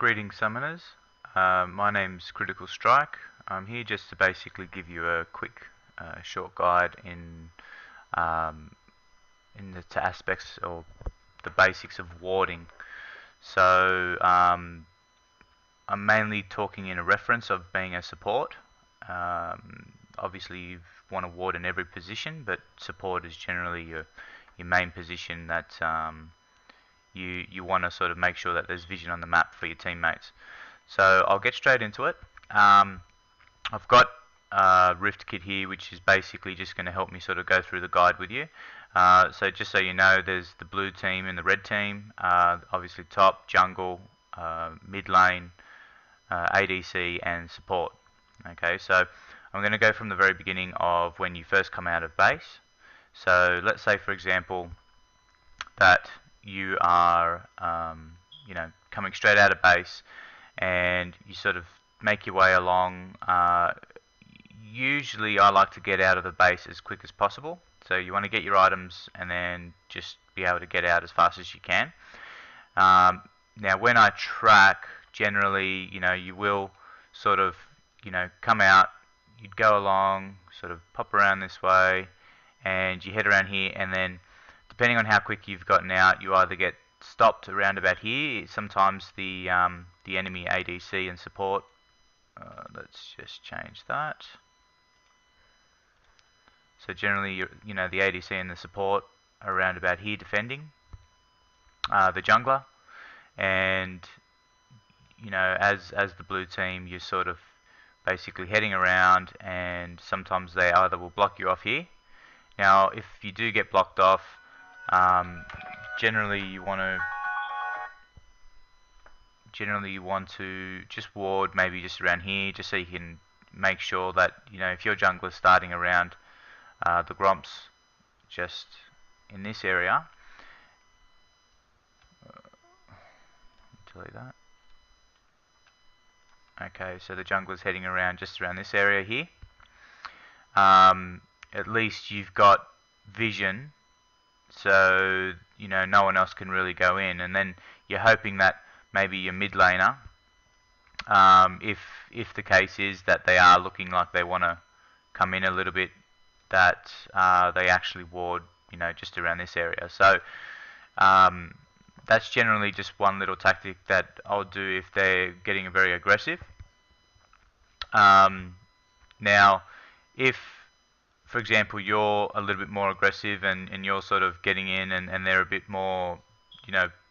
Greetings, summoners. My name's Critical Strike. I'm here just to basically give you a quick, short guide um, in the aspects or the basics of warding. So I'm mainly talking in a reference of being a support. Obviously, you want to ward in every position, but support is generally your main position that you want to sort of make sure that there's vision on the map for your teammates. So I'll get straight into it. I've got a Rift kit here, which is basically just going to help me sort of go through the guide with you. So just so you know, there's the blue team and the red team. Obviously top, jungle, mid lane, ADC and support. Okay, so I'm going to go from the very beginning of when you first come out of base. So let's say, for example, that you are coming straight out of base and you sort of make your way along. Usually I like to get out of the base as quick as possible, so you want to get your items and then just be able to get out as fast as you can. Now when I track, generally you will sort of come out, you'd go along, sort of pop around this way and you head around here, and then depending on how quick you've gotten out, you either get stopped around about here. Sometimes the enemy ADC and support. Let's just change that. So generally, the ADC and the support are around about here defending the jungler, and as the blue team, you're sort of basically heading around, and sometimes they either will block you off here. Now, if you do get blocked off, generally you want to just ward maybe just around here, just so you can make sure that if your jungler's starting around the gromps just in this area, delete that. Okay, so the jungler's heading around just around this area here. At least you've got vision, so no one else can really go in, and then you're hoping that maybe your mid laner, if the case is that they are looking like they want to come in a little bit, that they actually ward just around this area. So that's generally just one little tactic that I'll do if they're getting very aggressive. Now if, for example, you're a little bit more aggressive and you're sort of getting in and they're a bit more,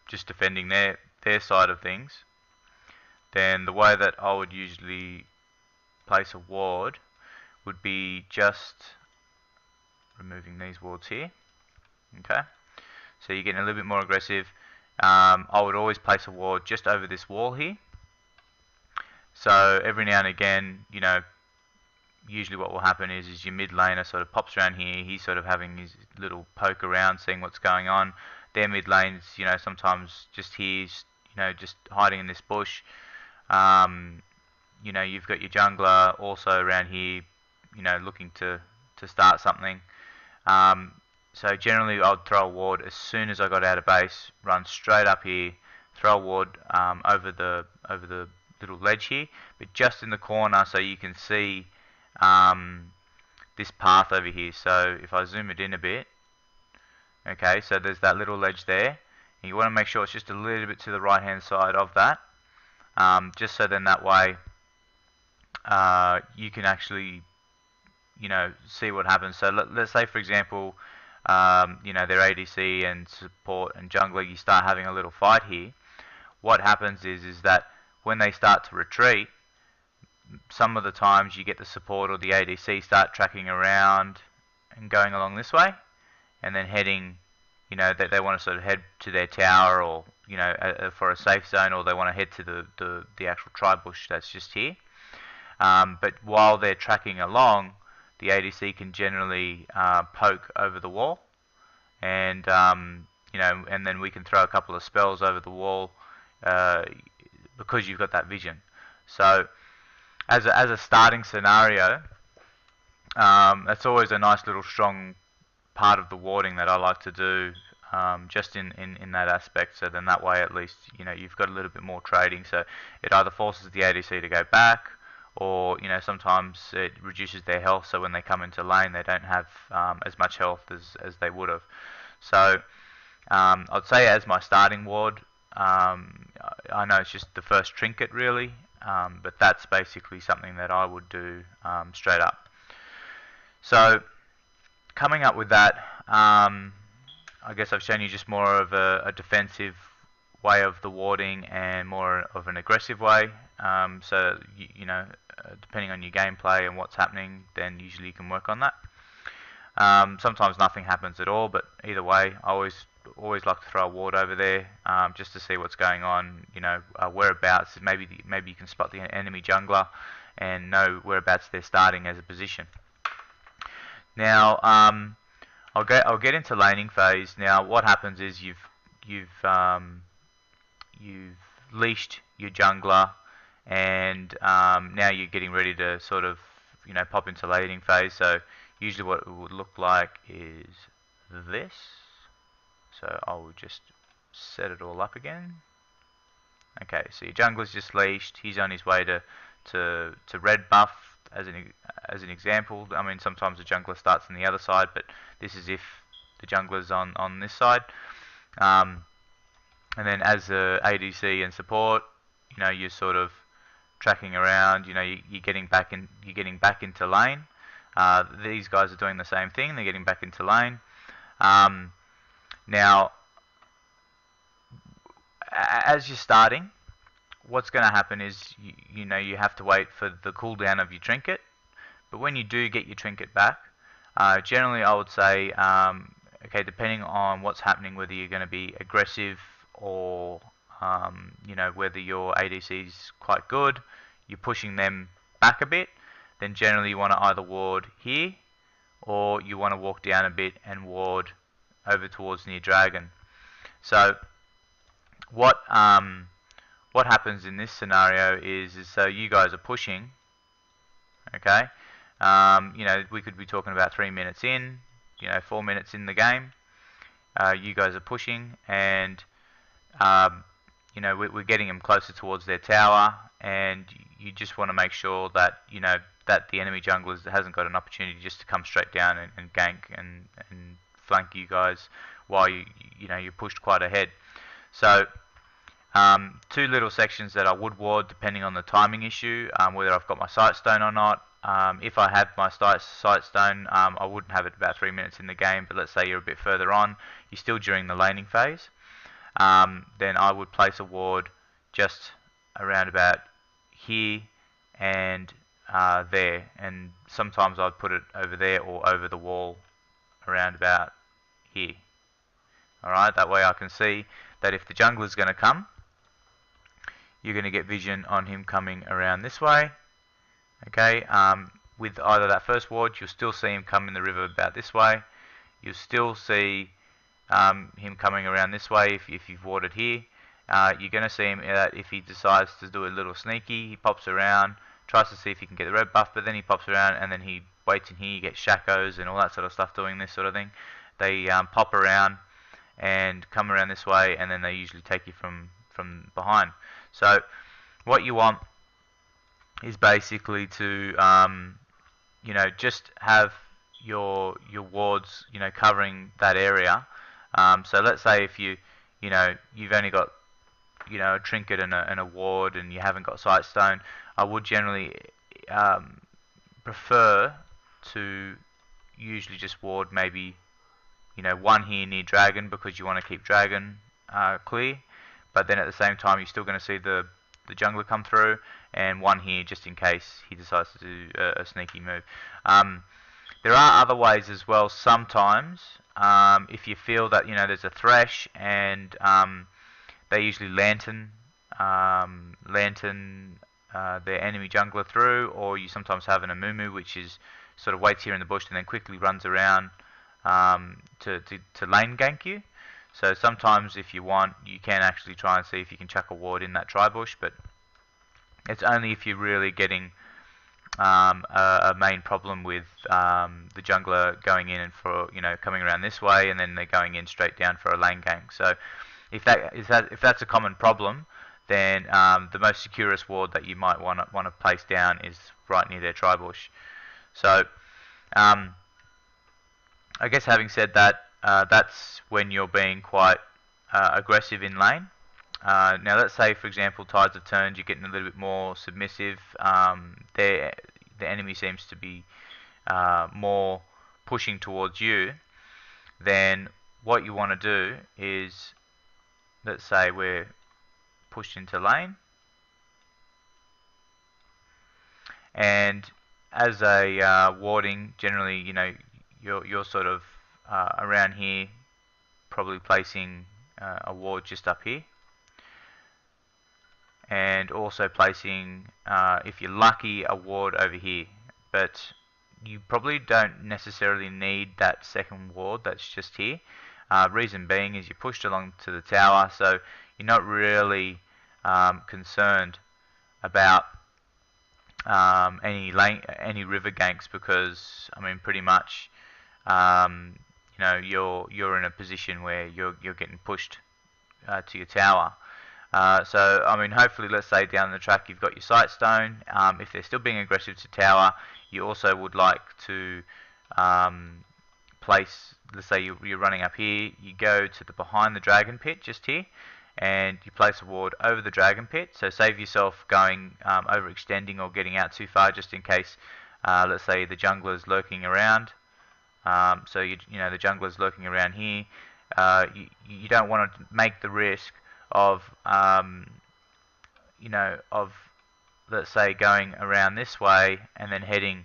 just defending their side of things, then the way that I would usually place a ward would be just removing these wards here. Okay, so you're getting a little bit more aggressive. I would always place a ward just over this wall here. So every now and again, usually what will happen is your mid laner sort of pops around here. He's sort of having his little poke around, seeing what's going on. Their mid lanes, sometimes just here, just hiding in this bush. You've got your jungler also around here, looking to start something. So generally I'd throw a ward as soon as I got out of base, run straight up here, throw a ward over the little ledge here, but just in the corner so you can see this path over here. So if I zoom it in a bit, okay, so there's that little ledge there, and you want to make sure it's just a little bit to the right hand side of that, just so then that way you can actually see what happens. So let's say, for example, their ADC and support and jungler, you start having a little fight here. What happens is that when they start to retreat, some of the times you get the support or the ADC start tracking around and going along this way, and then heading, that they want to sort of head to their tower, or for a safe zone, or they want to head to the actual tri-bush that's just here. But while they're tracking along, the ADC can generally poke over the wall, and and then we can throw a couple of spells over the wall because you've got that vision. So as a starting scenario, that's always a nice little strong part of the warding that I like to do. just in that aspect. So then that way at least you've got a little bit more trading. So it either forces the ADC to go back, or sometimes it reduces their health. So when they come into lane, they don't have as much health as they would have. So I'd say as my starting ward, I know it's just the first trinket really, but that's basically something that I would do straight up. So coming up with that, I guess I've shown you just more of a defensive way of the warding and more of an aggressive way. So depending on your gameplay and what's happening, then usually you can work on that. Sometimes nothing happens at all, but either way, I always like to throw a ward over there just to see what's going on. Whereabouts. Maybe you can spot the enemy jungler and know whereabouts they're starting as a position. Now, I'll get into laning phase. Now, what happens is you've leashed your jungler, and now you're getting ready to sort of pop into laning phase. So usually what it would look like is this. So I will just set it all up again. Okay, so your jungler's just leashed. He's on his way to red buff as an example. I mean, sometimes the jungler starts on the other side, but this is if the jungler's on this side. And then as a ADC and support, you're sort of tracking around. You're getting back into lane. These guys are doing the same thing. They're getting back into lane. Now, as you're starting, what's going to happen is you have to wait for the cooldown of your trinket. But when you do get your trinket back, generally I would say, okay, depending on what's happening, whether you're going to be aggressive or whether your ADC is quite good, you're pushing them back a bit, then generally you want to either ward here, or you want to walk down a bit and ward over towards near dragon. So what happens in this scenario is so you guys are pushing, okay, we could be talking about 3 minutes in, 4 minutes in the game, you guys are pushing, and we're getting them closer towards their tower, and you just want to make sure that that the enemy jungler hasn't got an opportunity just to come straight down and gank and flank you guys while you're pushed quite ahead. So two little sections that I would ward depending on the timing issue, whether I've got my sight stone or not. If I have my sight stone, I wouldn't have it about 3 minutes in the game, but let's say you're a bit further on, you're still during the laning phase, then I would place a ward just around about here and there, and sometimes I'd put it over there or over the wall around about here. Alright, that way I can see that if the jungler is going to come, you're going to get vision on him coming around this way. Okay, with either that first ward, you'll still see him come in the river about this way. You'll still see him coming around this way if you've warded here. You're going to see him if he decides to do a little sneaky, he pops around, tries to see if he can get the red buff, but then he pops around and then he waits in here, you get shakos and all that sort of stuff doing this sort of thing. They pop around and come around this way, and then they usually take you from behind. So what you want is basically to just have your wards covering that area. So let's say if you've only got a trinket and a ward and you haven't got sight stone, I would generally prefer to usually just ward maybe one here near dragon, because you want to keep dragon clear, but then at the same time you're still going to see the jungler come through, and one here just in case he decides to do a sneaky move. There are other ways as well sometimes. If you feel that there's a thresh and they usually lantern their enemy jungler through, or you sometimes have an Amumu which is sort of waits here in the bush and then quickly runs around to lane gank you. So sometimes if you want, you can actually try and see if you can chuck a ward in that tri-bush, but it's only if you're really getting a main problem with the jungler going in and for coming around this way, and then they're going in straight down for a lane gank. So if that's a common problem, then the most securest ward that you might want to place down is right near their tri-bush. So I guess having said that, that's when you're being quite aggressive in lane. Now let's say, for example, tides have turned, you're getting a little bit more submissive. The enemy seems to be more pushing towards you. Then what you want to do is, let's say we're pushed into lane, and as a warding, generally, you're sort of around here, probably placing a ward just up here, and also placing, if you're lucky, a ward over here. But you probably don't necessarily need that second ward that's just here. Reason being is you're pushed along to the tower, so you're not really concerned about any river ganks, because I mean pretty much you're in a position where you're getting pushed to your tower. So I mean, hopefully, let's say down the track you've got your sight stone. If they're still being aggressive to tower, you also would like to place. Let's say you're running up here. You go to the behind the dragon pit just here, and you place a ward over the dragon pit. So save yourself going overextending or getting out too far, just in case. Let's say the jungler's lurking around. So the jungler's lurking around here. You don't want to make the risk of of, let's say, going around this way and then heading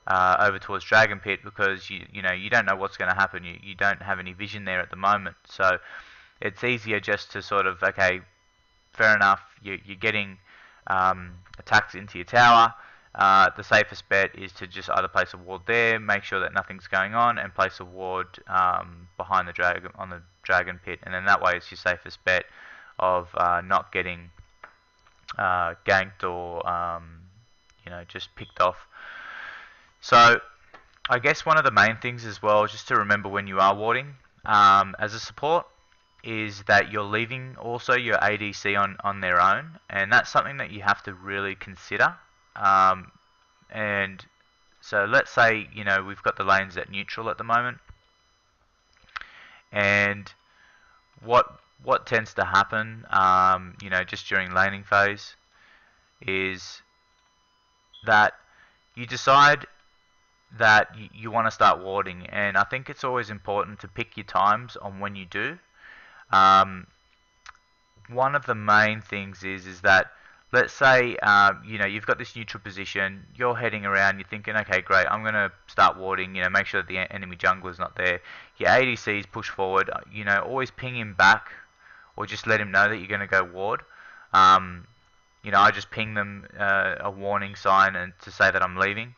over towards Dragon Pit, because you don't know what's going to happen. You don't have any vision there at the moment, so it's easier just to sort of, okay, fair enough, you're getting attacked into your tower. The safest bet is to just either place a ward there, make sure that nothing's going on, and place a ward behind the dragon pit, and then that way it's your safest bet of not getting ganked or just picked off. So I guess one of the main things as well, just to remember when you are warding as a support, is that you're leaving also your ADC on their own, and that's something that you have to really consider. And so let's say we've got the lanes at neutral at the moment, and what tends to happen just during laning phase is that you decide that you want to start warding, and I think it's always important to pick your times on when you do. One of the main things is that, let's say you've got this neutral position, you're heading around, you're thinking, okay, great, I'm going to start warding, make sure that the enemy jungler's not there. Your ADCs push forward, always ping him back, or just let him know that you're going to go ward. I just ping them a warning sign and to say that I'm leaving,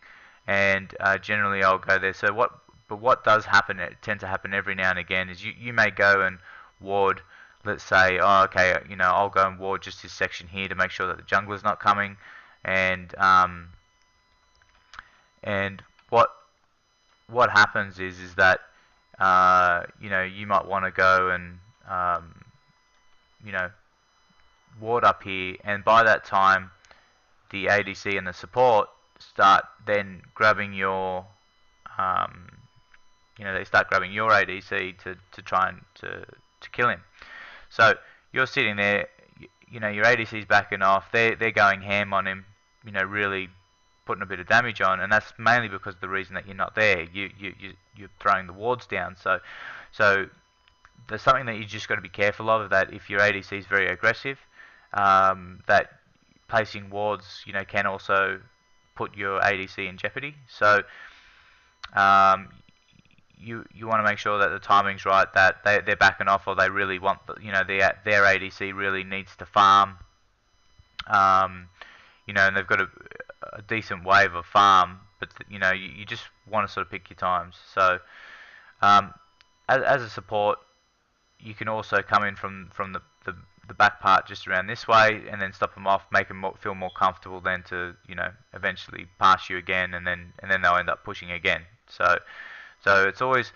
and generally I'll go there. So what does happen, it tends to happen every now and again, is you may go and ward, let's say, oh, okay, I'll go and ward just this section here to make sure that the jungler's not coming, and what happens is that you might want to go and ward up here, and by that time the ADC and the support start then grabbing your they start grabbing your ADC to try and to kill him. So you're sitting there, your ADC's backing off, they're going ham on him, really putting a bit of damage on, and that's mainly because of the reason that you're not there. You're throwing the wards down. So there's something that you just got to be careful of, that if your ADC is very aggressive, that placing wards, can also put your ADC in jeopardy. So you want to make sure that the timing's right, that they're backing off, or they really want their ADC really needs to farm, and they've got a decent wave of farm, but you just want to sort of pick your times. So as a support, you can also come in from the the back part just around this way, and then stop them off, make them feel more comfortable, then to eventually pass you again, and then they'll end up pushing again. So it's always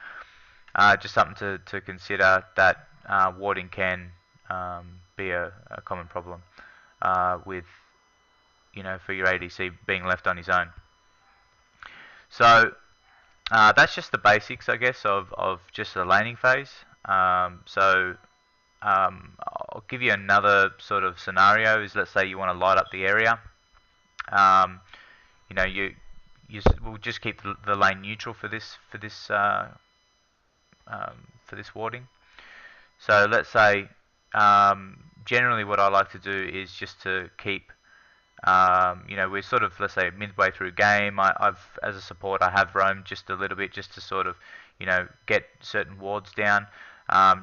just something to consider, that warding can be a common problem with for your ADC being left on his own. So that's just the basics, I guess, of just the laning phase. I'll give you another sort of scenario. Is, let's say you want to light up the area. We'll just keep the lane neutral for this warding. So let's say generally what I like to do is just to keep we're sort of, let's say, midway through game. I've, as a support, I have roamed just a little bit just to sort of, get certain wards down.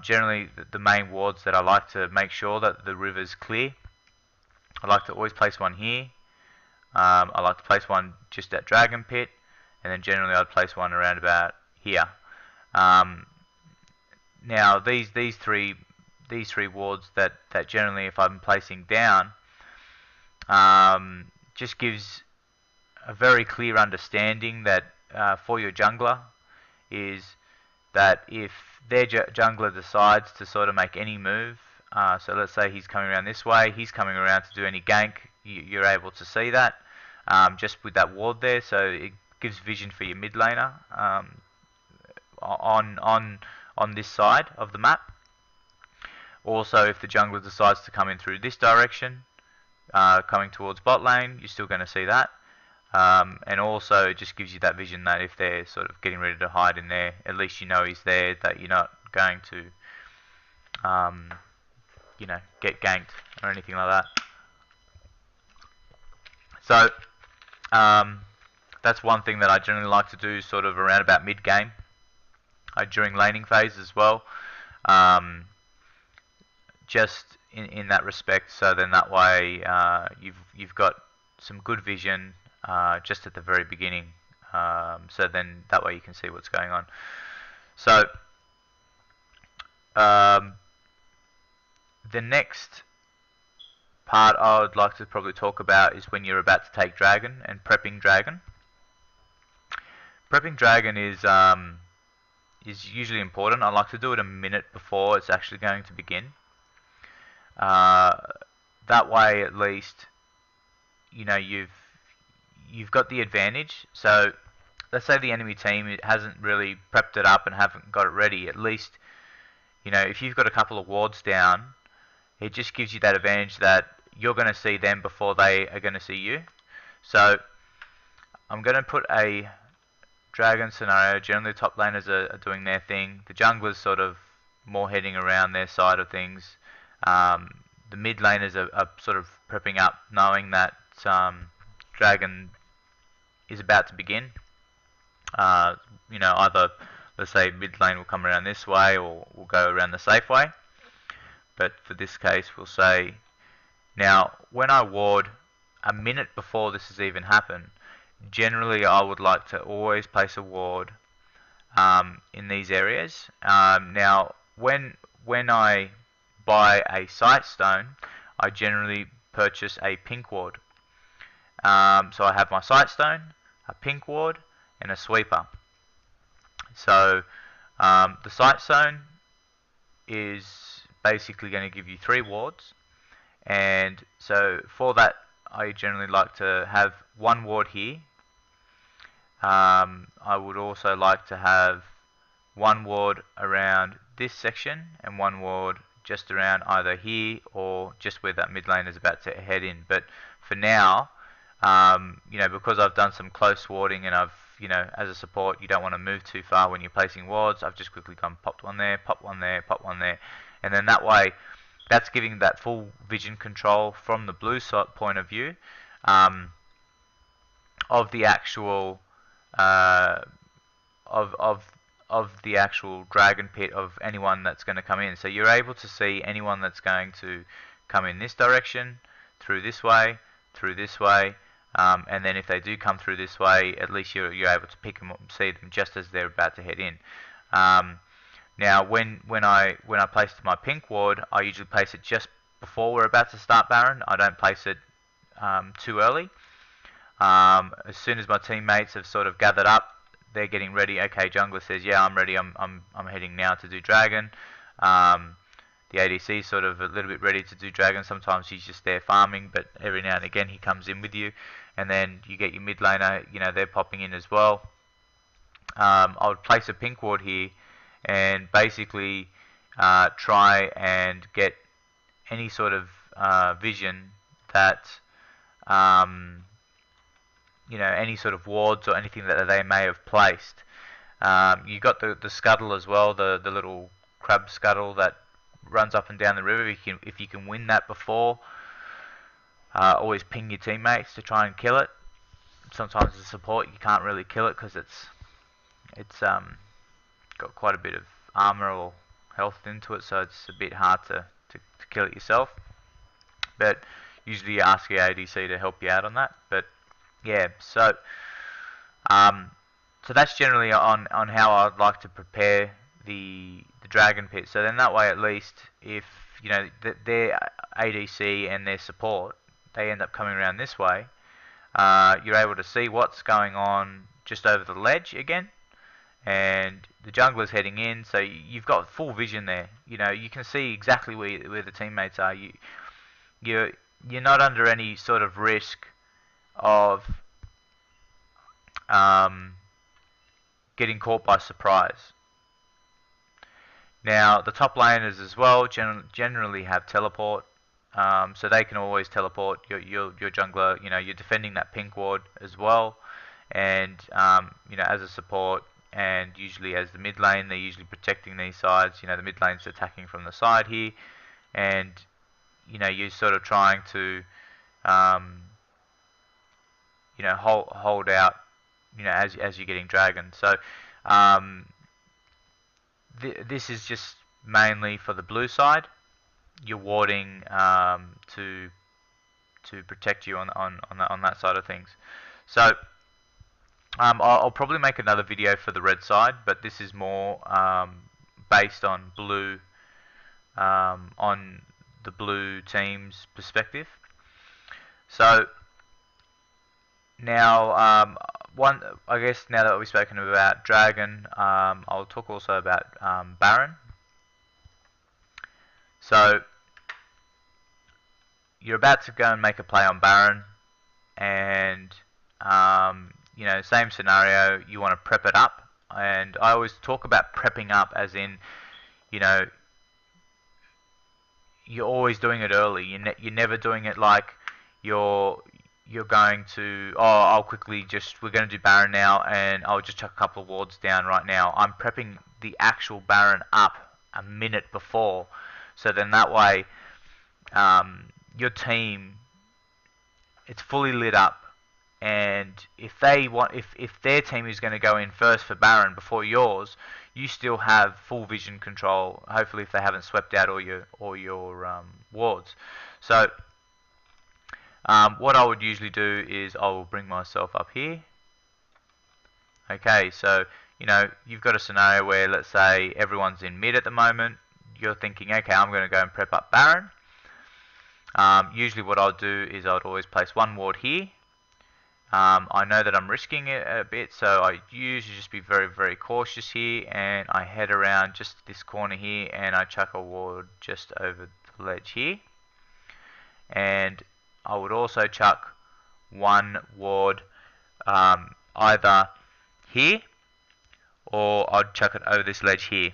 Generally, the main wards that I like to make sure that the river's clear. I like to always place one here. I like to place one just at Dragon Pit, and then generally I'd place one around about here. Now these three wards that generally, if I'm placing down, just gives a very clear understanding that for your jungler is that if their jungler decides to sort of make any move, so let's say he's coming around this way, he's coming around to do any gank, you're able to see that just with that ward there. So it gives vision for your mid laner on this side of the map. Also, if the jungler decides to come in through this direction, coming towards bot lane, you're still going to see that. And also it just gives you that vision that if they're sort of getting ready to hide in there, at least you know he's there, that you're not going to get ganked or anything like that. So that's one thing that I generally like to do sort of around about mid game, during laning phase as well, just in that respect. So then that way you've got some good vision just at the very beginning, so then that way you can see what's going on. So the next part I would like to probably talk about is when you're about to take dragon and prepping dragon. Prepping dragon is usually important. I like to do it a minute before it's actually going to begin. That way, at least, you've got the advantage. So let's say the enemy team hasn't really prepped it up and haven't got it ready. At least, if you've got a couple of wards down, it just gives you that advantage that you're going to see them before they are going to see you. So I'm going to put a dragon scenario. Generally, the top laners are doing their thing. The junglers sort of more heading around their side of things. The mid laners are sort of prepping up, knowing that dragon is about to begin. Either, let's say, mid lane will come around this way, or we'll go around the safe way. But for this case, we'll say, now, when I ward a minute before this has even happened, generally I would like to always place a ward in these areas. Now, when I buy a sight stone, I generally purchase a pink ward. So I have my sight stone, a pink ward, and a sweeper. So the sight stone is basically going to give you 3 wards, and so for that I generally like to have 1 ward here. I would also like to have 1 ward around this section and 1 ward just around either here or just where that mid lane is about to head in. But for now, because I've done some close warding, and I've, as a support, you don't want to move too far when you're placing wards. I've just quickly gone popped one there, pop one there, pop one there, and then that way, that's giving that full vision control from the blue side point of view of the actual of the actual dragon pit of anyone that's going to come in. So you're able to see anyone that's going to come in this direction, through this way, and then if they do come through this way, at least you're able to pick them up and see them just as they're about to head in. Now, when I place my pink ward, I usually place it just before we're about to start Baron. I don't place it too early. As soon as my teammates have sort of gathered up, they're getting ready. Okay, jungler says, yeah, I'm ready. I'm heading now to do dragon. The ADC is sort of a little bit ready to do dragon. Sometimes he's just there farming, but every now and again he comes in with you. And then you get your mid laner, you know, they're popping in as well. I would place a pink ward here and basically try and get any sort of vision that you know, any sort of wards or anything that they may have placed. You got the scuttle as well, the little crab scuttle that runs up and down the river. If you can win that before, always ping your teammates to try and kill it. Sometimes as a support you can't really kill it because it's got quite a bit of armor or health into it, so it's a bit hard to kill it yourself. But usually you ask your ADC to help you out on that. But yeah, so that's generally on how I'd like to prepare the dragon pit. So then that way, at least, if you know their ADC and their support, they end up coming around this way, you're able to see what's going on just over the ledge again, and the jungler's heading in, so you've got full vision there. You know, you can see exactly where the teammates are. You're not under any sort of risk of getting caught by surprise. Now the top laners as well generally have teleport, so they can always teleport your jungler. You know, you're defending that pink ward as well, and you know, as a support and usually as the mid lane, they're usually protecting these sides. You know, the mid lane's attacking from the side here, and you know, you're sort of trying to you know, hold out, you know, as you're getting dragon. So this is just mainly for the blue side. You're warding to protect you on that side of things. So I'll probably make another video for the red side, but this is more based on blue, on the blue team's perspective. So now, I guess now that we've spoken about dragon, I'll talk also about Baron. So you're about to go and make a play on Baron, and you know, same scenario. You want to prep it up, and I always talk about prepping up as in, you know, you're always doing it early. You're never doing it like you're going to, oh, I'll quickly just, we're going to do Baron now, and I'll just chuck a couple of wards down right now. I'm prepping the actual Baron up a minute before, so then that way your team, it's fully lit up, and if their team is going to go in first for Baron before yours, you still have full vision control, hopefully, if they haven't swept out all your wards. So what I would usually do is I will bring myself up here. Okay, so you know, you've got a scenario where, let's say, everyone's in mid at the moment. You're thinking, okay, I'm going to go and prep up Baron. Usually what I'll do is I'd always place one ward here. I know that I'm risking it a bit, so I usually just be very, very cautious here, and I head around just this corner here, and I chuck a ward just over the ledge here. And I would also chuck one ward either here, or I'd chuck it over this ledge here.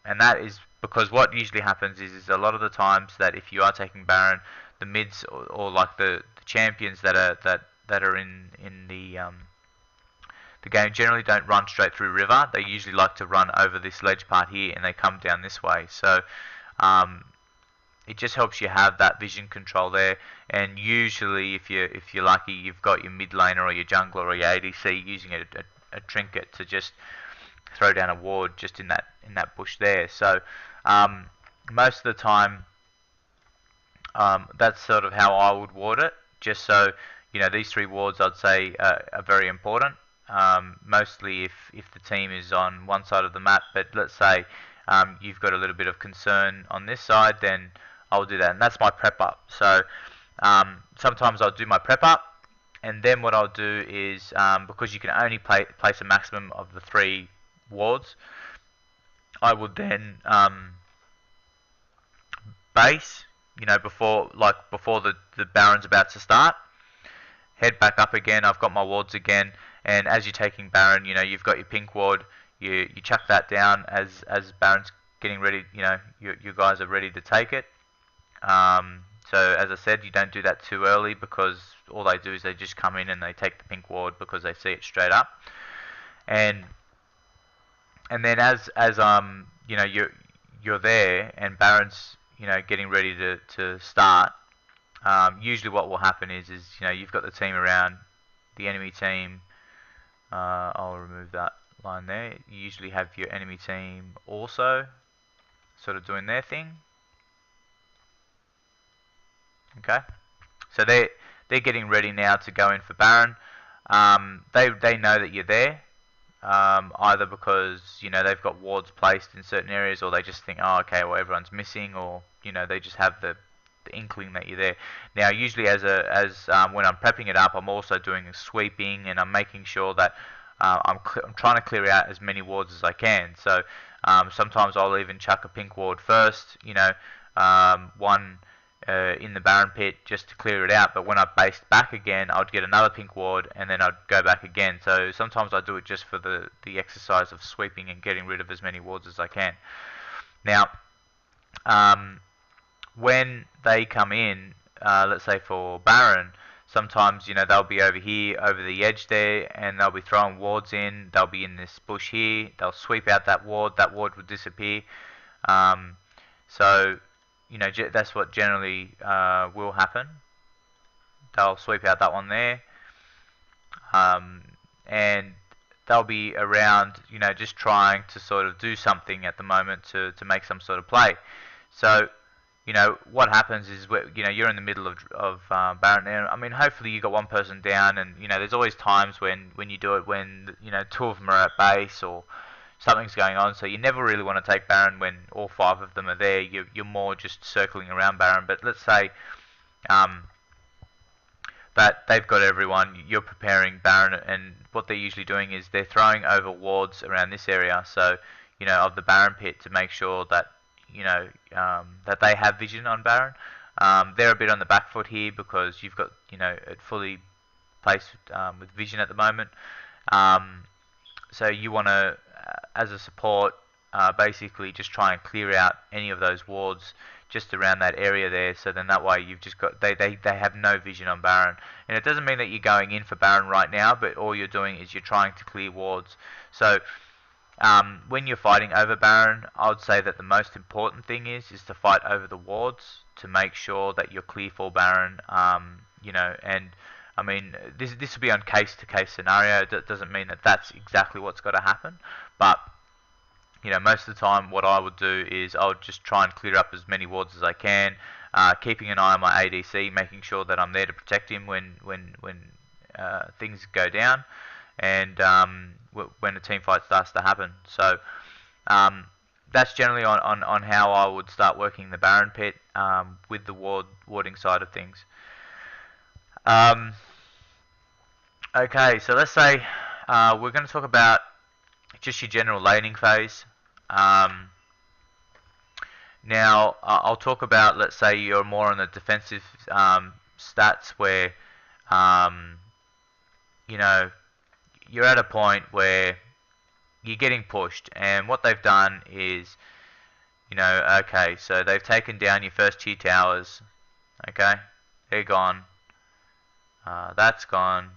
And that is because what usually happens is a lot of the times that if you are taking Baron, the mids or like the champions that are in the game generally don't run straight through river. They usually like to run over this ledge part here, and they come down this way. So it just helps you have that vision control there. And usually, if you're lucky, you've got your mid laner or your jungler or your ADC using a trinket to just throw down a ward just in that bush there. So most of the time, that's sort of how I would ward it. Just so you know, these three wards I'd say are very important. Mostly if the team is on one side of the map, but let's say you've got a little bit of concern on this side, then I'll do that, and that's my prep up. So sometimes I'll do my prep up, and then what I'll do is, because you can only place a maximum of the 3 wards, I would then base, before the Baron's about to start, head back up again. I've got my wards again, and as you're taking Baron, you've got your pink ward. You chuck that down as Baron's getting ready. You guys are ready to take it. So as I said, you don't do that too early, because all they do is they just come in and they take the pink ward because they see it straight up. And then as you're there and Baron's getting ready to start, usually what will happen is you've got the team around the enemy team. I'll remove that line there. You usually have your enemy team also sort of doing their thing. Okay, so they're getting ready now to go in for Baron. They know that you're there, either because they've got wards placed in certain areas, or they just think, oh, okay, well, everyone's missing, or they just have the inkling that you're there. Now, usually as when I'm prepping it up, I'm also doing sweeping, and I'm making sure that I'm trying to clear out as many wards as I can. So sometimes I'll even chuck a pink ward first, one in the Baron pit, just to clear it out. But when I based back again, I'd get another pink ward, and then I'd go back again. So sometimes I do it just for the exercise of sweeping and getting rid of as many wards as I can. Now, when they come in, let's say for Baron, sometimes they'll be over here, over the edge there, and they'll be throwing wards in. They'll be in this bush here. They'll sweep out that ward. That ward will disappear. So that's what generally will happen. They'll sweep out that one there, and they'll be around, just trying to sort of do something at the moment to make some sort of play. So, what happens is, you're in the middle of Baron, and I mean, hopefully you got one person down, and there's always times when you do it when 2 of them are at base, or something's going on, so you never really want to take Baron when all 5 of them are there. You're more just circling around Baron. But let's say that they've got everyone, you're preparing Baron, and what they're usually doing is they're throwing over wards around this area, so of the Baron pit, to make sure that that they have vision on Baron. They're a bit on the back foot here because you've got it fully placed with vision at the moment. So you want to, as a support, basically just try and clear out any of those wards just around that area there, so then that way you've just got, they have no vision on Baron. And it doesn't mean that you're going in for Baron right now, but all you're doing is you're trying to clear wards. So when you're fighting over Baron, I would say that the most important thing is to fight over the wards, to make sure that you're clear for Baron. And I mean, this will be on case-to-case scenario. That doesn't mean that that's exactly what's got to happen, but most of the time, what I would do is I would just try and clear up as many wards as I can, keeping an eye on my ADC, making sure that I'm there to protect him when things go down, and when a team fight starts to happen. So that's generally on how I would start working the Baron pit with the warding side of things. Okay, so let's say we're going to talk about just your general laning phase. Now, I'll talk about, let's say you're more on the defensive stats where, you're at a point where you're getting pushed, and what they've done is, okay, so they've taken down your first tier towers, okay, they're gone, that's gone.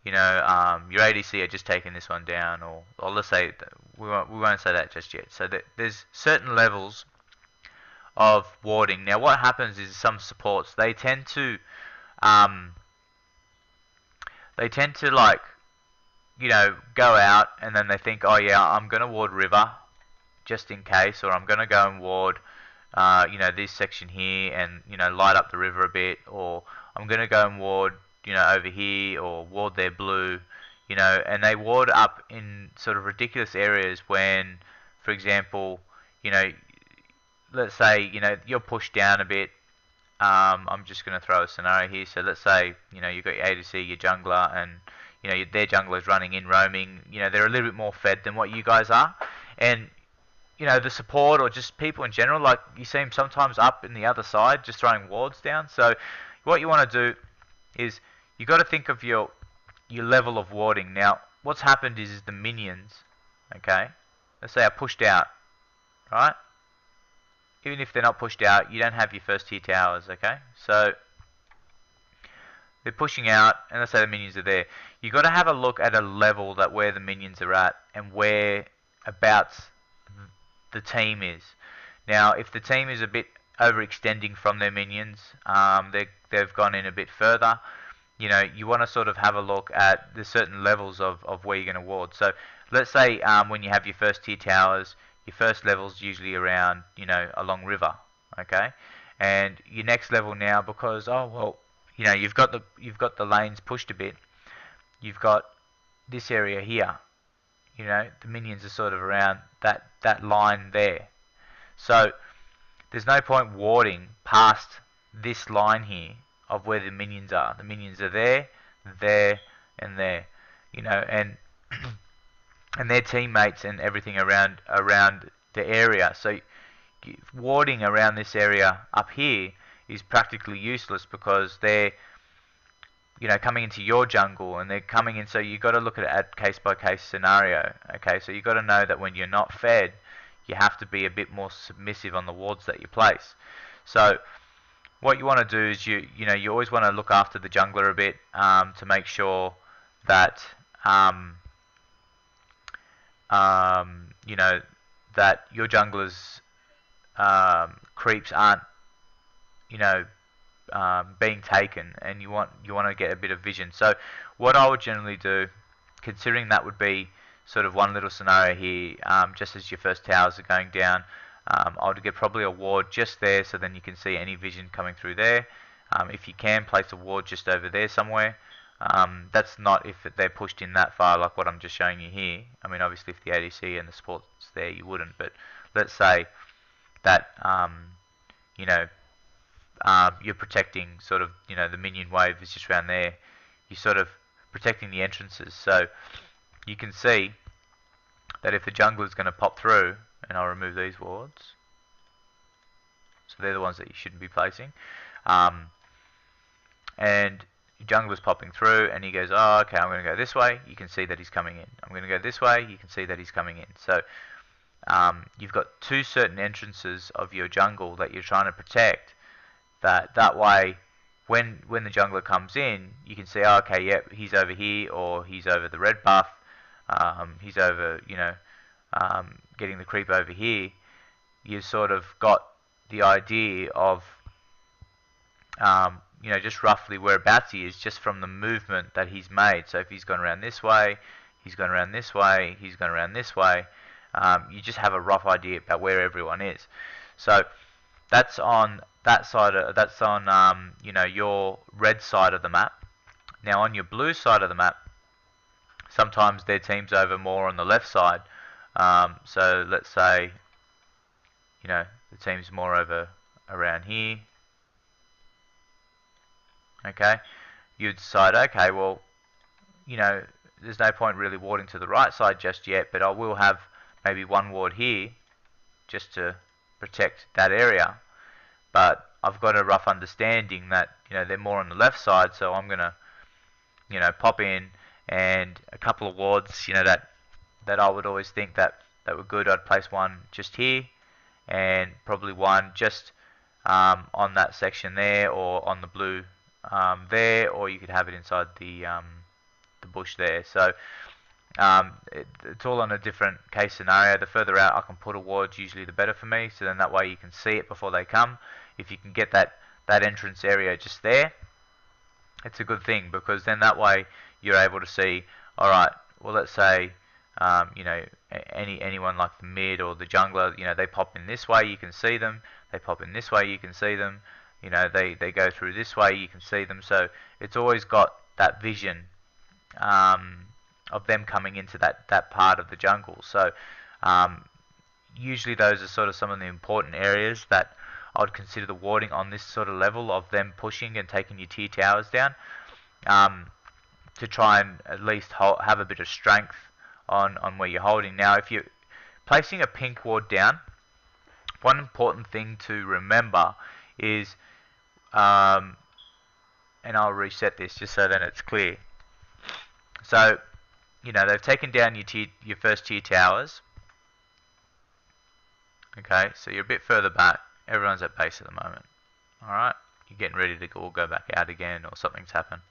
Your ADC are just taking this one down, or let's say we won't say that just yet. So there's certain levels of warding. Now, what happens is some supports, they tend to like go out, and then they think, oh yeah, I'm gonna ward river just in case, or I'm gonna go and ward this section here and light up the river a bit, or I'm gonna go and ward over here, or ward their blue, and they ward up in sort of ridiculous areas when, for example, let's say, you're pushed down a bit. I'm just going to throw a scenario here. So let's say, you've got your ADC, your jungler, and, their jungler's running in, roaming. They're a little bit more fed than what you guys are. And, the support or just people in general, like, you see them sometimes up in the other side, just throwing wards down. So what you want to do is you got to think of your level of warding. Now, what's happened is the minions, okay, let's say are pushed out, right? Even if they're not pushed out, you don't have your first tier towers, okay? So they're pushing out, and let's say the minions are there. You've got to have a look at a level that where the minions are at and where about the team is. Now, if the team is a bit overextending from their minions, they've gone in a bit further, you want to sort of have a look at the certain levels of where you're going to ward. So let's say when you have your first tier towers, your first level's usually around, along river, okay? And your next level now, because you've got the lanes pushed a bit. You've got this area here. The minions are sort of around that line there. So there's no point warding past this line here of where the minions are. The minions are there, and there, and and their teammates and everything around the area. So warding around this area up here is practically useless because they're coming into your jungle and they're coming in. So you've got to look at it at case by case scenario. Okay, so you've got to know that when you're not fed, you have to be a bit more submissive on the wards that you place. So what you want to do is you always want to look after the jungler a bit to make sure that that your jungler's creeps aren't being taken, and you want to get a bit of vision. So what I would generally do, considering that would be sort of one little scenario here, just as your first towers are going down, I would get probably a ward just there, so then you can see any vision coming through there. If you can, place a ward just over there somewhere. That's not if they're pushed in that far, like what I'm just showing you here. I mean, obviously, if the ADC and the support's there, you wouldn't. But let's say that you're protecting sort of the minion wave is just around there. You're sort of protecting the entrances, so you can see that if the jungler is going to pop through, and I'll remove these wards. So they're the ones that you shouldn't be placing. And your jungler's popping through, and he goes, oh, okay, I'm going to go this way. You can see that he's coming in. I'm going to go this way. You can see that he's coming in. So you've got two certain entrances of your jungle that you're trying to protect. That way, when the jungler comes in, you can see, oh, okay, yep, he's over here, or he's over the red buff. He's over, getting the creep over here. You've sort of got the idea of, just roughly whereabouts he is, just from the movement that he's made. So if he's gone around this way, he's gone around this way, he's gone around this way, you just have a rough idea about where everyone is. So that's on that side. That's on your red side of the map. Now on your blue side of the map, sometimes their team's over more on the left side. So let's say the team's more over around here. Okay, you decide, okay, well, there's no point really warding to the right side just yet, but I will have maybe one ward here just to protect that area. But I've got a rough understanding that they're more on the left side, so I'm gonna pop in, and a couple of wards that I would always think that were good. I'd place one just here, and probably one just on that section there, or on the blue there, or you could have it inside the bush there. So it's all on a different case scenario. The further out I can put a ward, usually the better for me. So then that way you can see it before they come. If you can get that entrance area just there, it's a good thing, because then that way you're able to see, all right, well, let's say anyone like the mid or the jungler, they pop in this way, you can see them. They pop in this way, you can see them. They go through this way, you can see them. So it's always got that vision of them coming into that part of the jungle. So usually those are sort of some of the important areas that I would consider the warding on this sort of level of them pushing and taking your tier towers down, um, to try and at least have a bit of strength on where you're holding. Now, if you're placing a pink ward down, one important thing to remember is, and I'll reset this just so that it's clear. So, they've taken down your first tier towers. Okay, so you're a bit further back. Everyone's at base at the moment. Alright, you're getting ready to go back out again, or something's happened.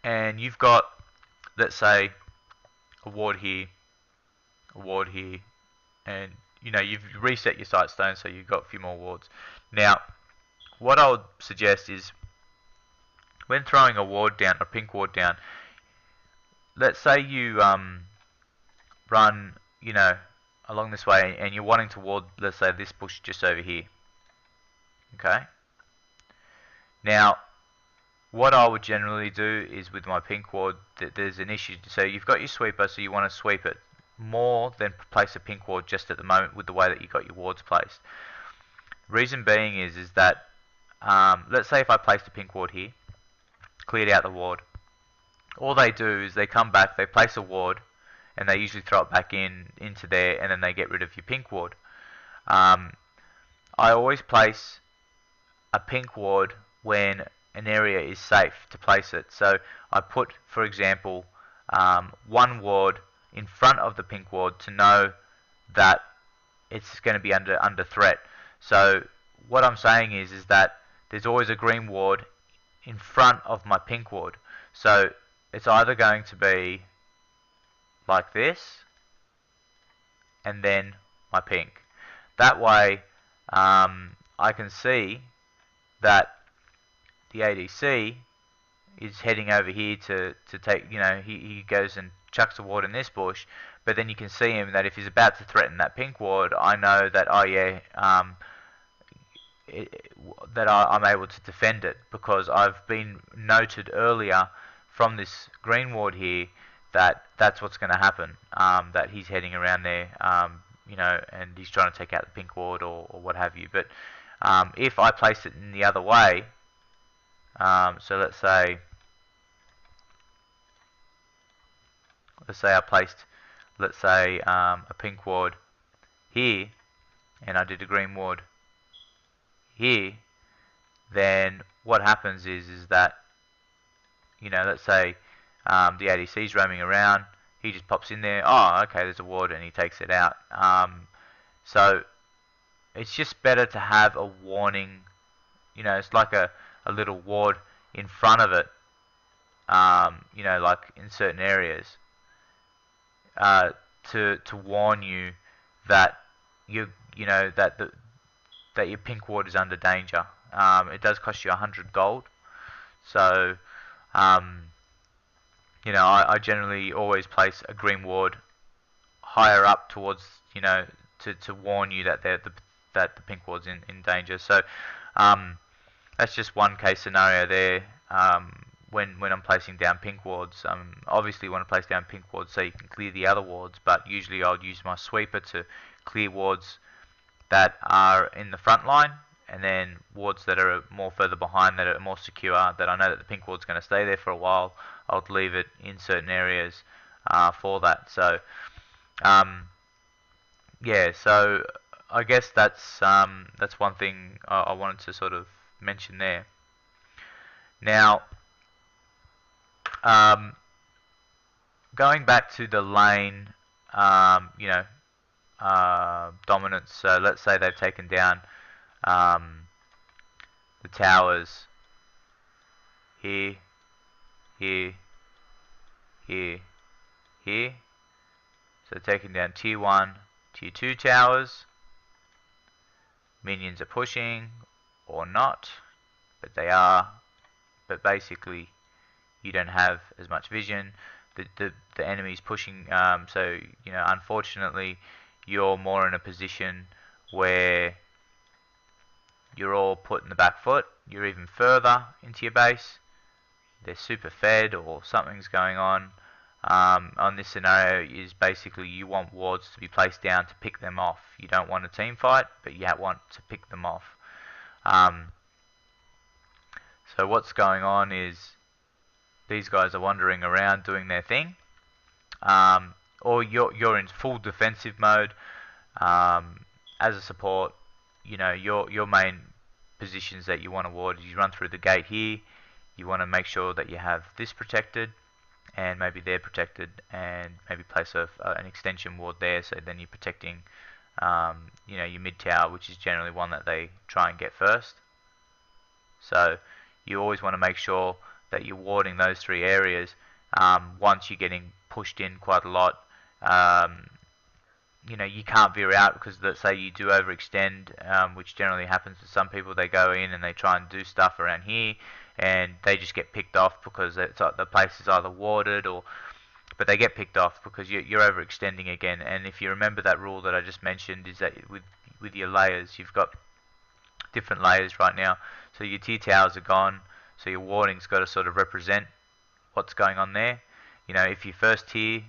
And you've got, let's say, a ward here, and you've reset your sight stone, so you've got a few more wards. Now, what I would suggest is, when throwing a ward down, a pink ward down, let's say you run, along this way, and you're wanting to ward, let's say, this bush just over here. Okay. Now, what I would generally do is with my pink ward, there's an issue. So you've got your sweeper, so you want to sweep it more than place a pink ward just at the moment with the way that you got your wards placed. Reason being is that, let's say if I placed a pink ward here, cleared out the ward, all they do is they come back, they place a ward, and they usually throw it back into there, and then they get rid of your pink ward. I always place a pink ward when an area is safe to place it. So I put, for example, one ward in front of the pink ward to know that it's going to be under threat. So what I'm saying is that there's always a green ward in front of my pink ward. So it's either going to be like this, and then my pink. That way, I can see that the ADC is heading over here to take, he goes and chucks a ward in this bush, but then you can see him that if he's about to threaten that pink ward, I know that, oh yeah, that I'm able to defend it, because I've been noted earlier from this green ward here that that's what's going to happen, that he's heading around there, and he's trying to take out the pink ward or what have you. But if I place it in the other way, so let's say I placed, a pink ward here, and I did a green ward here, then what happens is that, let's say the ADC's roaming around, he just pops in there, oh, okay, there's a ward, and he takes it out. So it's just better to have a warning, it's like a little ward in front of it, like in certain areas, to warn you that that your pink ward is under danger. It does cost you 100 gold, so I generally always place a green ward higher up towards, to warn you that that the pink ward's in danger. So that's just one case scenario there. When I'm placing down pink wards, obviously you want to place down pink wards so you can clear the other wards, but usually I'll use my sweeper to clear wards that are in the front line, and then wards that are more further behind, that are more secure, that I know that the pink ward's going to stay there for a while. I'll leave it in certain areas for that. So yeah, so I guess that's one thing I wanted to sort of mention there. Now, going back to the lane, dominance. So let's say they've taken down the towers here, here, here, here. So taking down tier 1, tier 2 towers. Minions are pushing or not, but they are. But basically, you don't have as much vision. The enemy's pushing. So unfortunately, you're more in a position where you're all put in the back foot. You're even further into your base. They're super fed or something's going on. on this scenario is basically you want wards to be placed down to pick them off. You don't want a team fight, but you want to pick them off. So what's going on is these guys are wandering around doing their thing, or you're in full defensive mode. As a support, your main positions that you want to ward is you run through the gate here. You want to make sure that you have this protected, and maybe they're protected, and maybe place an extension ward there, so then you're protecting your mid tower, which is generally one that they try and get first. So you always want to make sure that you're warding those three areas. Once you're getting pushed in quite a lot, you can't veer out, because let's say you do overextend, which generally happens to some people. They go in and they try and do stuff around here, and they just get picked off because the place is either warded, but they get picked off because you're overextending again. And if you remember that rule that I just mentioned, is that with your layers, you've got different layers right now. So your tier towers are gone, so your warding's got to sort of represent what's going on there. If your first tier,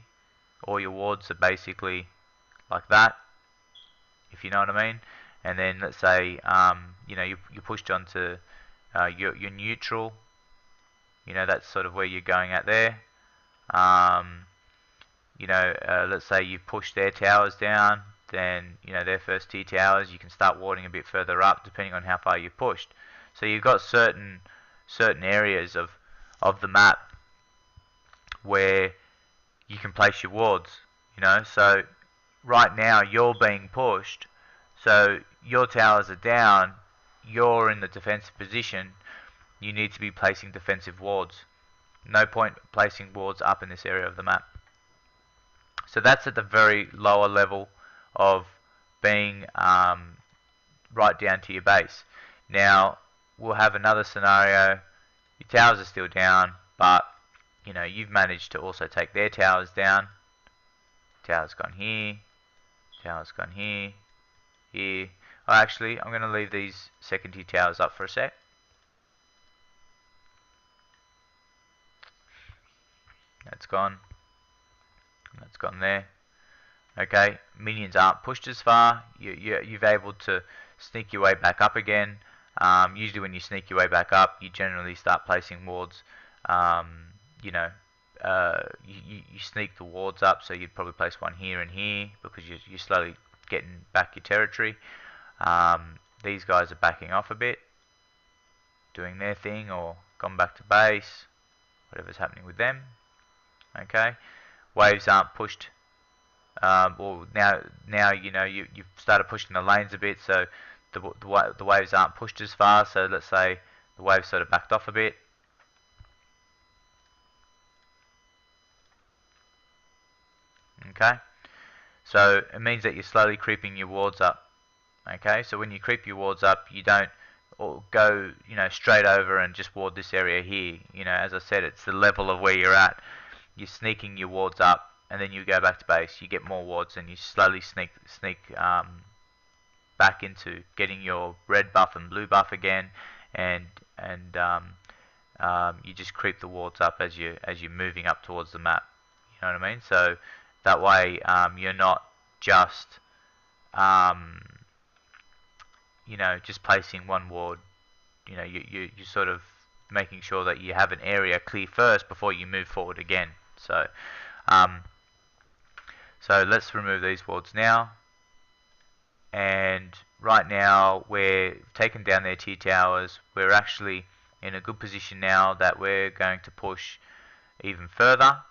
all your wards are basically like that, if you know what I mean. And then let's say you pushed onto your neutral. That's sort of where you're going at there. Let's say you push their towers down, then their first tier towers, you can start warding a bit further up depending on how far you pushed. So you've got certain areas of the map where you can place your wards. So right now you're being pushed, so your towers are down, you're in the defensive position, you need to be placing defensive wards. No point placing wards up in this area of the map. So that's at the very lower level of being right down to your base. Now we'll have another scenario. Your towers are still down, but you've managed to also take their towers down. Tower's gone here. Tower's gone here. Here. Oh, actually, I'm going to leave these second tier towers up for a sec. That's gone. That's gone there. Okay, minions aren't pushed as far. You've able to sneak your way back up again. Usually when you sneak your way back up, you generally start placing wards. You sneak the wards up, so you'd probably place one here and here, because you're slowly getting back your territory. These guys are backing off a bit, doing their thing, or gone back to base, whatever's happening with them. Okay, waves aren't pushed. Well, now you've started pushing the lanes a bit, so the waves aren't pushed as far. So let's say the waves sort of backed off a bit. Okay, so it means that you're slowly creeping your wards up. Okay, so when you creep your wards up, you don't go straight over and just ward this area here. As I said, it's the level of where you're at. You're sneaking your wards up, and then you go back to base. You get more wards, and you slowly sneak back into getting your red buff and blue buff again, and you just creep the wards up as you're moving up towards the map. You know what I mean? So that way, you're not just just placing one ward. You're sort of making sure that you have an area clear first before you move forward again. So let's remove these wards now. And right now we're taking down their tier towers. We're actually in a good position now that we're going to push even further.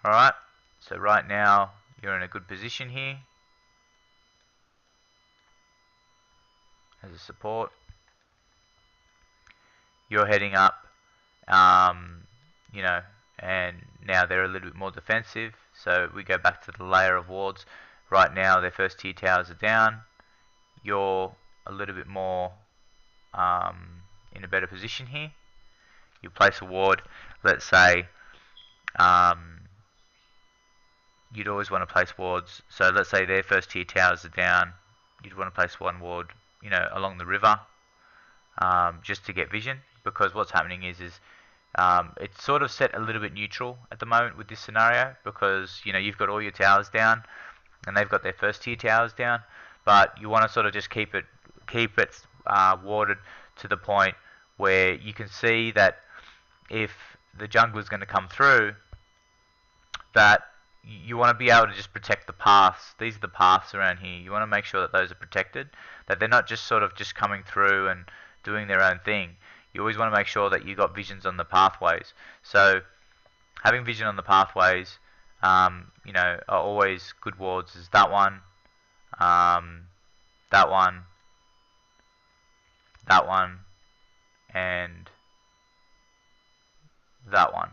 Alright, so right now you're in a good position here as a support. You're heading up, and now they're a little bit more defensive. So we go back to the layer of wards. Right now their first tier towers are down. You're a little bit more in a better position here. You place a ward, let's say, you'd always want to place wards. So let's say their first tier towers are down. You'd want to place one ward, along the river, just to get vision. Because what's happening is It's sort of set a little bit neutral at the moment with this scenario because you've got all your towers down and they've got their first tier towers down, but you want to sort of just keep it warded to the point where you can see that if the jungle is going to come through, that you want to be able to just protect the paths. These are the paths around here. You want to make sure that those are protected, that they're not just sort of just coming through and doing their own thing. You always want to make sure that you've got visions on the pathways. So having vision on the pathways, are always good wards. Is that one, that one, that one, and that one.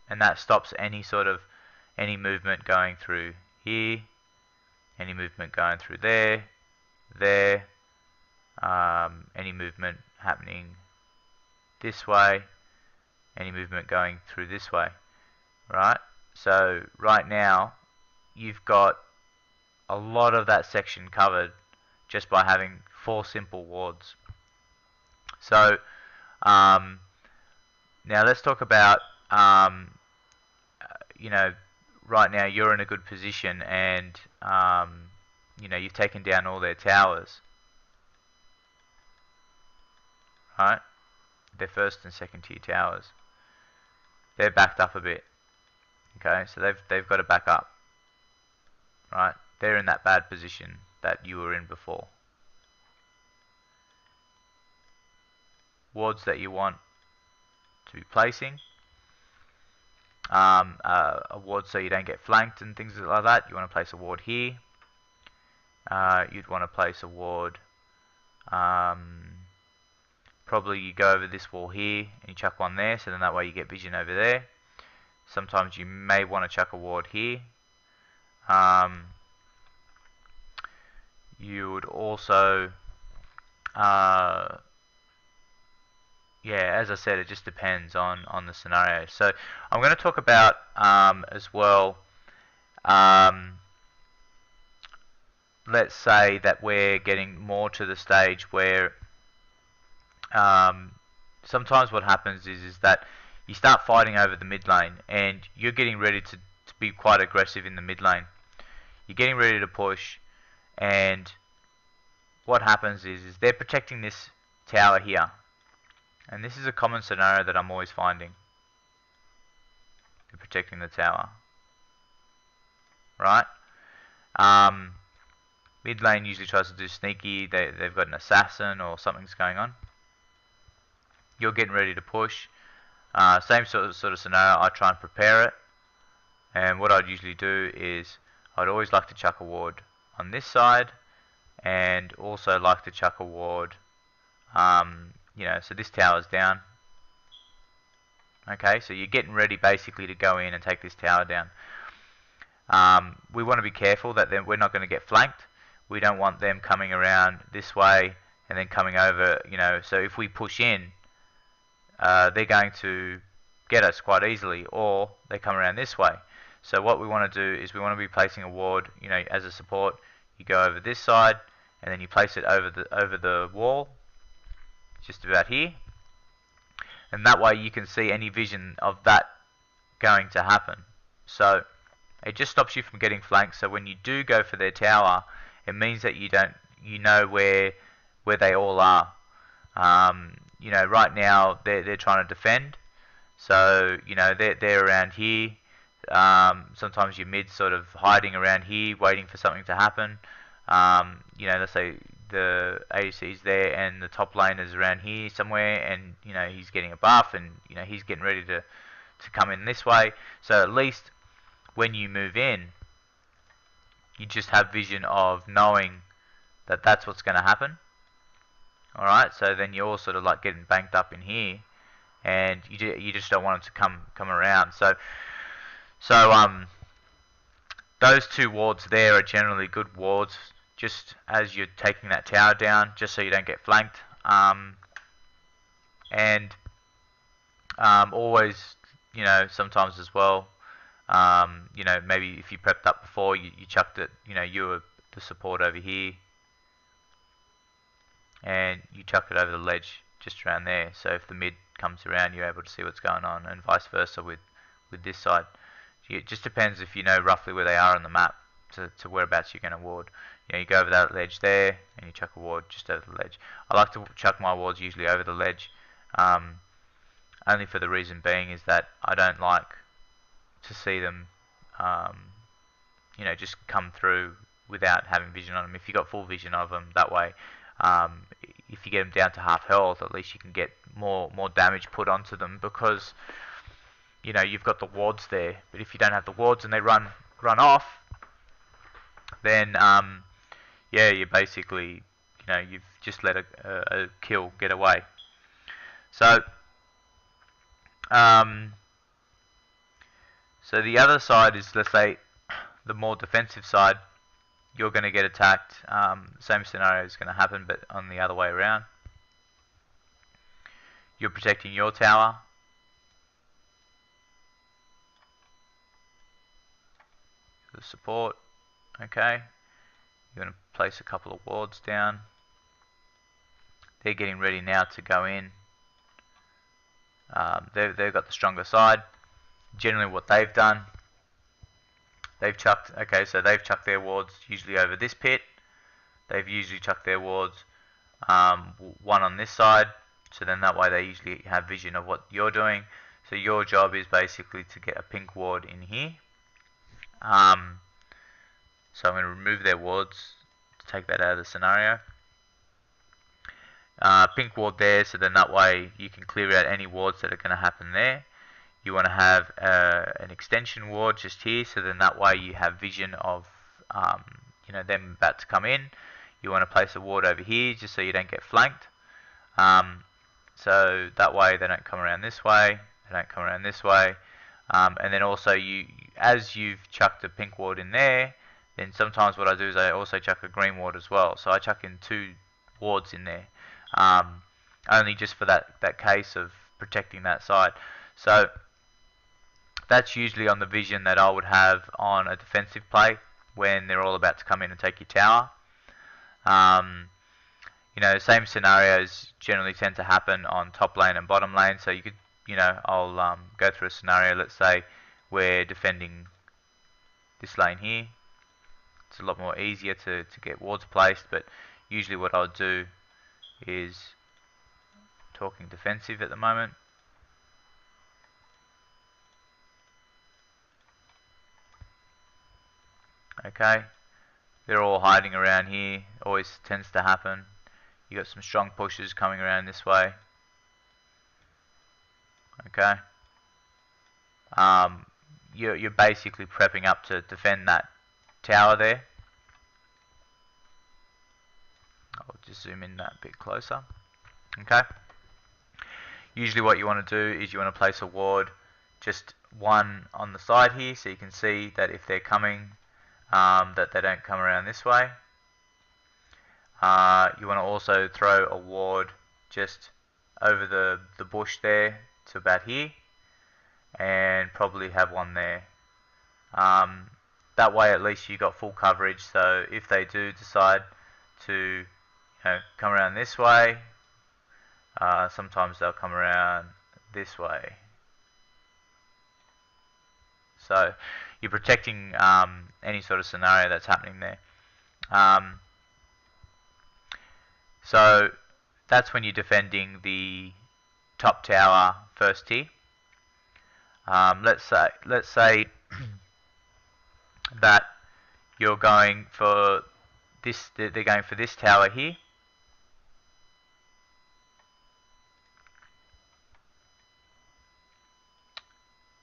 And that stops any movement going through here, any movement going through there, any movement happening this way, any movement going through this way, right? So right now you've got a lot of that section covered just by having 4 simple wards. So now let's talk about right now you're in a good position and you've taken down all their towers, right? Their first and second tier towers. They're backed up a bit. Okay, so they've got to back up, right? They're in that bad position that you were in before. Wards that you want to be placing. A ward so you don't get flanked and things like that. You want to place a ward here. You'd want to place a ward. Probably you go over this wall here and you chuck one there, so then that way you get vision over there. Sometimes you may want to chuck a ward here. You would also, yeah, as I said, it just depends on the scenario. So I'm going to talk about as well, let's say that we're getting more to the stage where sometimes what happens is that you start fighting over the mid lane and you're getting ready to be quite aggressive in the mid lane. You're getting ready to push, and what happens is they're protecting this tower here. And this is a common scenario that I'm always finding. They're protecting the tower. Right? Mid lane usually tries to do sneaky. They've got an assassin or something's going on. You're getting ready to push. Same sort of scenario. I try and prepare it. And what I'd usually do is I'd always like to chuck a ward on this side, and also like to chuck a ward. So this tower's down. Okay, so you're getting ready basically to go in and take this tower down. We want to be careful that we're not going to get flanked. We don't want them coming around this way and then coming over, so if we push in, they're going to get us quite easily, or they come around this way. So what we want to do is we want to be placing a ward, as a support. You go over this side and then you place it over the wall, just about here, and that way you can see any vision of that going to happen. So it just stops you from getting flanked. So when you do go for their tower, it means that you know where they all are. Right now they're trying to defend, so they're around here. Sometimes your mid sort of hiding around here, waiting for something to happen. Let's say the ADC is there and the top lane is around here somewhere, and he's getting a buff, and he's getting ready to come in this way. So at least when you move in, you just have vision of knowing that that's what's going to happen. Alright, so then you're all sort of like getting banked up in here, and you just don't want them to come around. So those 2 wards there are generally good wards, just as you're taking that tower down, just so you don't get flanked. Always, sometimes as well, maybe if you prepped up before, you chucked it, you were the support over here, and you chuck it over the ledge just around there. So if the mid comes around, you're able to see what's going on, and vice versa with this side. It just depends if you know roughly where they are on the map to whereabouts you're going to ward. You go over that ledge there, and you chuck a ward just over the ledge. I like to chuck my wards usually over the ledge, only for the reason being is that I don't like to see them, just come through without having vision on them. If you got full vision of them, that way, if you get them down to half health, at least you can get more damage put onto them, because you've got the wards there. But if you don't have the wards and they run off, then you basically you've just let a kill get away. So so the other side is, let's say, the more defensive side. You're going to get attacked. Same scenario is going to happen, but on the other way around. You're protecting your tower. The support. Okay. You're going to place a couple of wards down. They're getting ready now to go in. They've got the stronger side. Generally what they've done, they've chucked their wards usually over this pit. They've usually chucked their wards one on this side, so then that way they usually have vision of what you're doing. So your job is basically to get a pink ward in here. So I'm going to remove their wards to take that out of the scenario. Pink ward there, so then that way you can clear out any wards that are going to happen there. You want to have an extension ward just here, so then that way you have vision of them about to come in. You want to place a ward over here just so you don't get flanked. So that way they don't come around this way, they don't come around this way. And then also as you've chucked a pink ward in there, then sometimes what I do is I also chuck a green ward as well. So I chuck in 2 wards in there, only just for that case of protecting that side. So that's usually on the vision that I would have on a defensive play when they're all about to come in and take your tower. Same scenarios generally tend to happen on top lane and bottom lane. So you could, I'll go through a scenario. Let's say we're defending this lane here. It's a lot more easier to get wards placed, but usually what I'll do is talking defensive at the moment. Okay, they're all hiding around here. Always tends to happen. You got some strong pushes coming around this way. Okay, you're basically prepping up to defend that tower there. I'll just zoom in that a bit closer. Okay. Usually what you want to do is you want to place a ward, just one on the side here, so you can see that if they're coming, that they don't come around this way. You want to also throw a ward just over the bush there to about here, and probably have one there. That way at least you got full coverage, so if they do decide to come around this way, sometimes they'll come around this way. So you're protecting any sort of scenario that's happening there. So that's when you're defending the top tower first tier. Let's say that you're going for this. They're going for this tower here.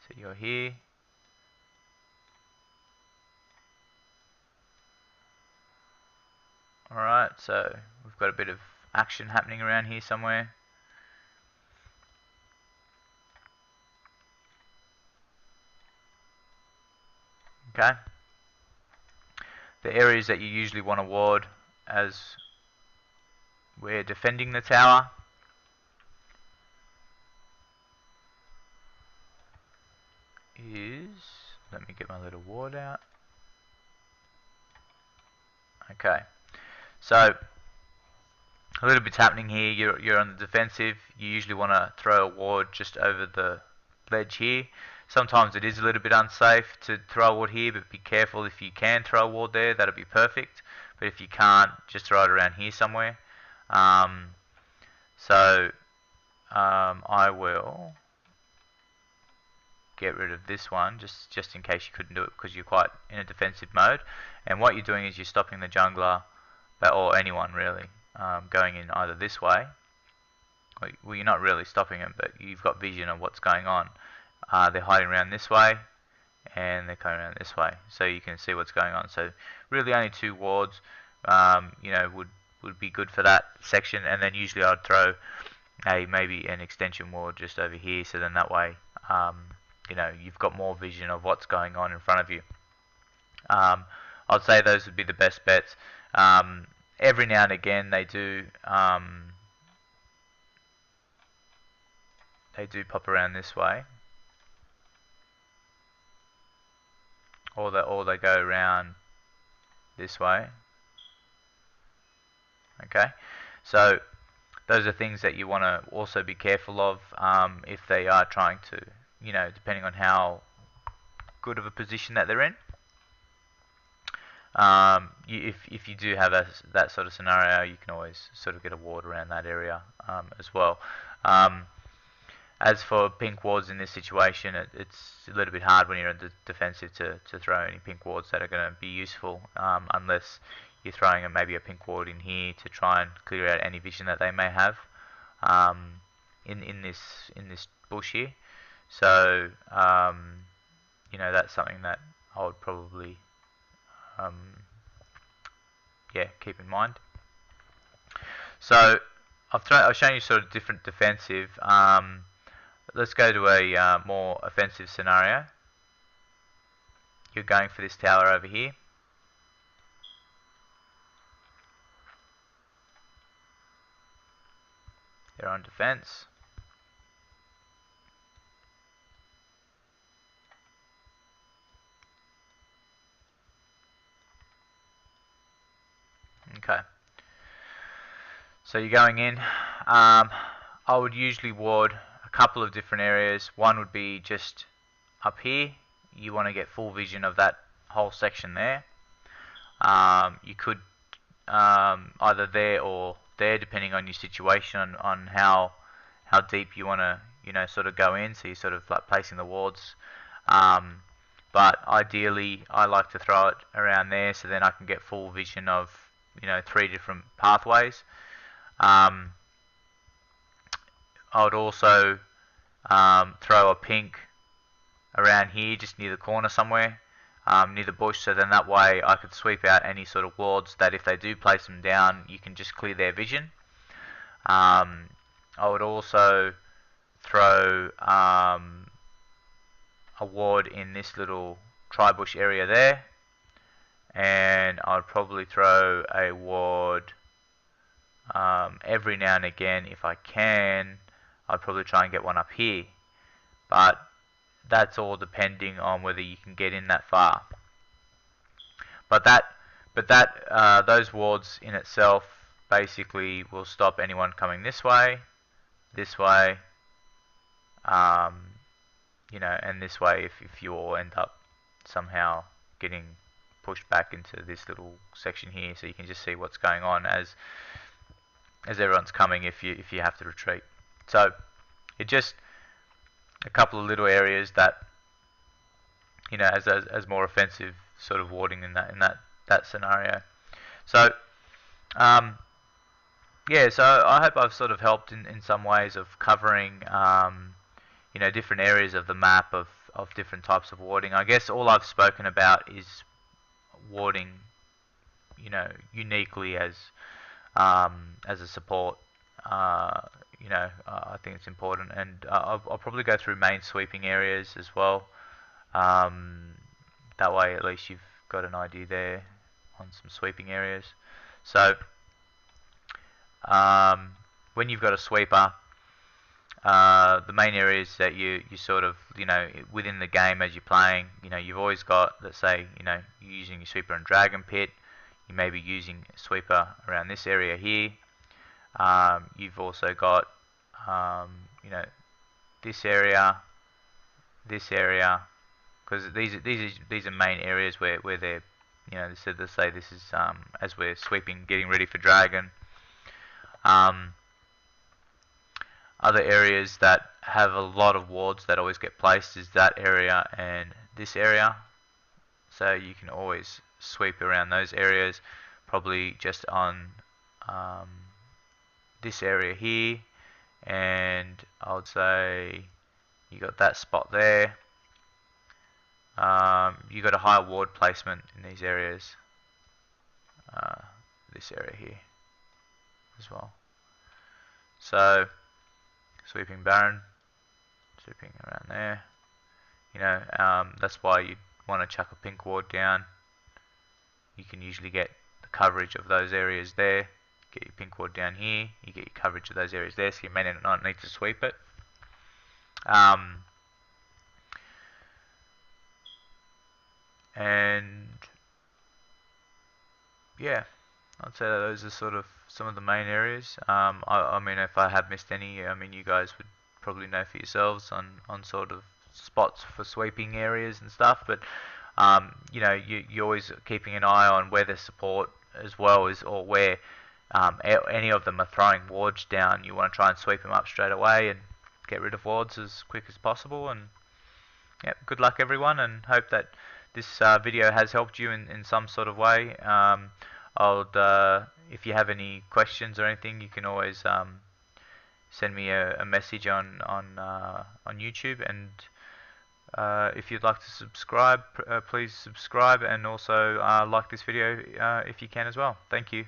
So you're here. Alright, so we've got a bit of action happening around here somewhere. Okay. The areas that you usually want to ward as we're defending the tower is, let me get my little ward out. Okay, so a little bit's happening here. You're on the defensive. You usually want to throw a ward just over the ledge here. Sometimes it is a little bit unsafe to throw a ward here, but be careful if you can throw a ward there. That'll be perfect. But if you can't, just throw it around here somewhere. Um, I will get rid of this one just in case you couldn't do it because you're quite in a defensive mode. And what you're doing is you're stopping the jungler, or anyone really, going in either this way. Well, you're not really stopping them, but you've got vision of what's going on. They're hiding around this way, and they're coming around this way, so you can see what's going on. So really, only 2 wards, would be good for that section. And then usually I'd throw maybe an extension ward just over here, so then that way, you've got more vision of what's going on in front of you. I'd say those would be the best bets. Every now and again they do pop around this way, or they go around this way. Okay, so those are things that you want to also be careful of if they are trying to, depending on how good of a position that they're in. If you do have that sort of scenario, you can always sort of get a ward around that area as well. As for pink wards in this situation, it's a little bit hard when you're in the defensive to throw any pink wards that are going to be useful, unless you're throwing maybe a pink ward in here to try and clear out any vision that they may have in this bush here. So that's something that I would probably keep in mind. So I've shown you sort of different defensive. Let's go to a more offensive scenario. You're going for this tower over here. They're on defense. Okay. So you're going in. I would usually ward a couple of different areas. One would be just up here. You want to get full vision of that whole section there. You could either there or there, depending on your situation, on how deep you want to sort of go in. So you're sort of like placing the wards. But ideally, I like to throw it around there, so then I can get full vision of 3 different pathways. I would also throw a pink around here, just near the corner somewhere, near the bush, so then that way I could sweep out any sort of wards that if they do place them down, you can just clear their vision. I would also throw a ward in this little tri-bush area there, and I'd probably throw a ward every now and again if I can. I'd probably try and get one up here, but that's all depending on whether you can get in that far. But those wards in itself basically will stop anyone coming this way, and this way if you all end up somehow getting pushed back into this little section here, so you can just see what's going on as everyone's coming if you have to retreat. So it's just a couple of little areas that as more offensive sort of warding in that scenario. So so I hope I've sort of helped in some ways of covering different areas of the map of different types of warding. I guess all I've spoken about is warding uniquely as a support. I think it's important, and I'll probably go through main sweeping areas as well. That way at least you've got an idea there on some sweeping areas. So when you've got a sweeper, the main areas that you sort of within the game as you're playing, you've always got, let's say you're using your sweeper in Dragon Pit, you may be using a sweeper around this area here. You've also got you know, this area, because these are main areas where they're, you know, so they say this is as we're sweeping, getting ready for dragon. Um, Other areas that have a lot of wards that always get placed is that area and this area. So you can always sweep around those areas, probably just on um, this area here, and I would say you got that spot there. You got a higher ward placement in these areas, uh, this area here as well. So sweeping Baron, sweeping around there. You know, that's why you want to chuck a pink ward down. You can usually get the coverage of those areas there. Get your pink ward down here. You get your coverage of those areas there, so you may not need to sweep it. And yeah, I'd say that those are sort of some of the main areas. I mean, if I have missed any, I mean, you guys would probably know for yourselves on sort of spots for sweeping areas and stuff. But you know, you're always keeping an eye on where the support as well is, or where any of them are throwing wards down. You want to try and sweep them up straight away and get rid of wards as quick as possible. And yeah, good luck everyone, and hope that this video has helped you in some sort of way. If you have any questions or anything, you can always send me a message on YouTube, and if you'd like to subscribe, please subscribe, and also like this video if you can as well. Thank you.